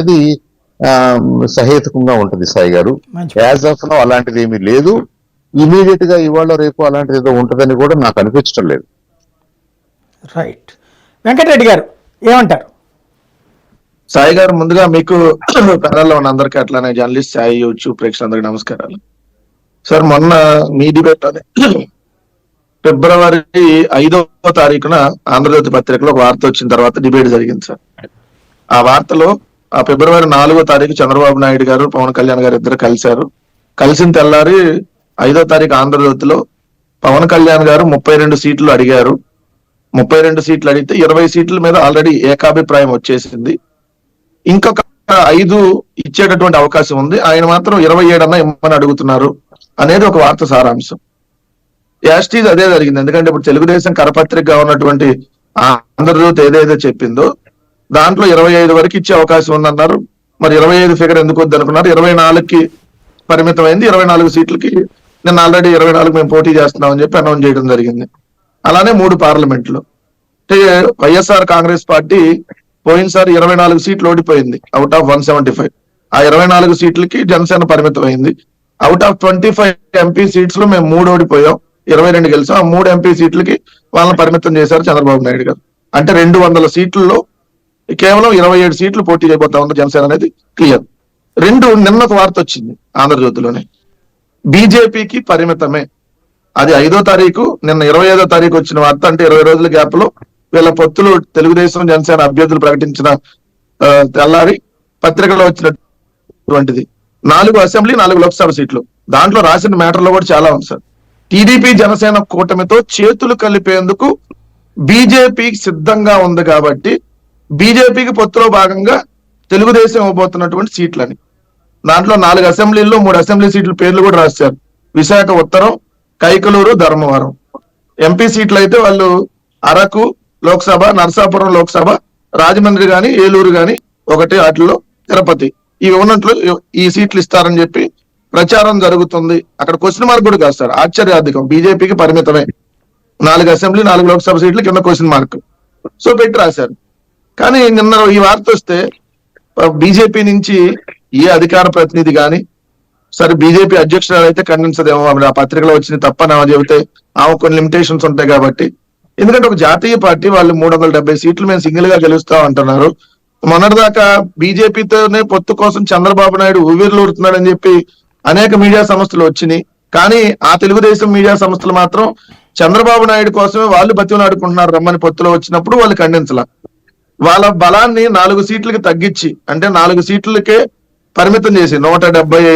అనేది సహేతుకంగా ఉంటుంది సాయి గారు. యాజ్ ఆఫ్ నౌ అలాంటిది ఏమీ లేదు. ఇమీడియట్ గా ఇవాళ రేపు అలాంటిది ఏదో ఉంటుందని కూడా నాకు అనిపించడం లేదు. రైట్. వెంకటరెడ్డి గారు ఏమంటారు? సాయి గారు, ముందుగా మీకు ప్యానల్లో ఉన్న అందరికీ, అట్లానే జర్నలిస్ట్ సాయి యూట్యూబ్ ప్రేక్షకులందరికీ నమస్కారాలు. సార్, మొన్న మీ డిబేట్ అనే ఫిబ్రవరి 5వ తారీఖున ఆంధ్రజ్యోతి పత్రికలో ఒక వార్త వచ్చిన తర్వాత డిబేట్ జరిగింది సార్. ఆ వార్తలో ఆ ఫిబ్రవరి 4వ తారీఖు చంద్రబాబు నాయుడు గారు, పవన్ కళ్యాణ్ గారు ఇద్దరు కలిశారు. కలిసిన తెల్లారి 5వ తారీఖు ఆంధ్రజ్యోతిలో పవన్ కళ్యాణ్ గారు 32 సీట్లు అడిగారు. 32 సీట్లు అడిగితే 20 సీట్ల మీద ఆల్రెడీ ఏకాభిప్రాయం వచ్చేసింది. ఇంకొక 5 ఇచ్చేటటువంటి అవకాశం ఉంది. ఆయన మాత్రం 27 అన్నా ఇమ్మని అడుగుతున్నారు అనేది ఒక వార్త సారాంశం. యాస్టీజ్ అదే జరిగింది. ఎందుకంటే ఇప్పుడు తెలుగుదేశం కరపత్రికగా ఉన్నటువంటి ఆంధ్రజ్యోతి ఏదైతే చెప్పిందో దాంట్లో 25 వరకు ఇచ్చే అవకాశం ఉందన్నారు. మరి 25 ఫిగర్ ఎందుకు వద్దు అనుకున్నారు. 24కి పరిమితమైంది. 24 సీట్లకి నిన్న ఆల్రెడీ 24 మేము పోటీ చేస్తున్నామని చెప్పి అనౌన్స్ చేయడం జరిగింది. అలానే 3 పార్లమెంట్లు. అంటే వైఎస్ఆర్ కాంగ్రెస్ పార్టీ పోయినసారి 24 సీట్లు ఓడిపోయింది అవుట్ ఆఫ్ 175. ఆ 24 సీట్లకి జనసేన పరిమితం అయింది. అవుట్ ఆఫ్ 25 ఎంపీ సీట్స్ లో మేము 3 ఓడిపోయాం, 22 గెలిచాం. ఆ 3 ఎంపీ సీట్లకి వాళ్ళని పరిమితం చేశారు చంద్రబాబు నాయుడు గారు. అంటే 200 సీట్లలో కేవలం 27 సీట్లు పోటీ చేయబోతా ఉంది జనసేన అనేది క్లియర్. నిన్న ఒక వార్త వచ్చింది ఆంధ్రజ్యోతిలోనే, బీజేపీకి పరిమితమే. అది 5వ తారీఖు, నిన్న 25వ తారీఖు వచ్చిన వార్త. అంటే 20 రోజుల గ్యాప్ లో వీళ్ళ పొత్తులు తెలుగుదేశం జనసేన అభ్యర్థులు ప్రకటించిన తెల్లారి పత్రికలో వచ్చినటువంటిది 4 అసెంబ్లీ 4 లోక్సభ సీట్లు. దాంట్లో రాసిన మ్యాటర్లో కూడా చాలా ఉంది సార్. టీడీపీ జనసేన కూటమితో చేతులు కలిపేందుకు బీజేపీ సిద్ధంగా ఉంది కాబట్టి బీజేపీకి పొత్తులో భాగంగా తెలుగుదేశం ఇవ్వబోతున్నటువంటి సీట్లని. దాంట్లో 4 అసెంబ్లీల్లో 3 అసెంబ్లీ సీట్ల పేర్లు కూడా రాశారు. విశాఖ ఉత్తరం, కైకలూరు, ధర్మవరం. ఎంపీ సీట్లు అయితే వాళ్ళు అరకు లోక్సభ, నరసాపురం లోక్సభ, రాజమండ్రి గాని, ఏలూరు గాని ఒకటి, వాటిలో తిరుపతి, ఇవి ఉన్నట్లు ఈ సీట్లు ఇస్తారని చెప్పి ప్రచారం జరుగుతుంది. అక్కడ క్వశ్చన్ మార్క్ కూడా కాదు సార్, ఆశ్చర్యాధికం. బీజేపీకి పరిమితమే 4 అసెంబ్లీ 4 లోక్సభ సీట్లు కింద క్వశ్చన్ మార్క్. సో పెట్టి రాశారు. కానీ నిన్న ఈ వార్త వస్తే బీజేపీ నుంచి ఏ అధికార ప్రతినిధి కానీ, సరే బీజేపీ అధ్యక్షురాలు అయితే ఖండించదేమో, ఆ పత్రికలో వచ్చింది తప్పని ఆమె చెబితే ఆమె కొన్ని లిమిటేషన్స్ ఉంటాయి కాబట్టి. ఎందుకంటే ఒక జాతీయ పార్టీ వాళ్ళు 370 సీట్లు మేము సింగిల్ గా గెలుస్తాం అంటున్నారు. మొన్నటిదాకా బీజేపీతోనే పొత్తు కోసం చంద్రబాబు నాయుడు ఊవిర్లూరుతున్నాడని చెప్పి అనేక మీడియా సంస్థలు వచ్చినాయి. కానీ ఆ తెలుగుదేశం మీడియా సంస్థలు మాత్రం చంద్రబాబు నాయుడు కోసమే వాళ్ళు బతిమలాడుకుంటున్నారు రమ్మని పొత్తులో వచ్చినప్పుడు వాళ్ళు ఖండించాల. వాళ్ళ బలాన్ని 4 సీట్లకి తగ్గించి, అంటే 4 సీట్లకే పరిమితం చేసి 175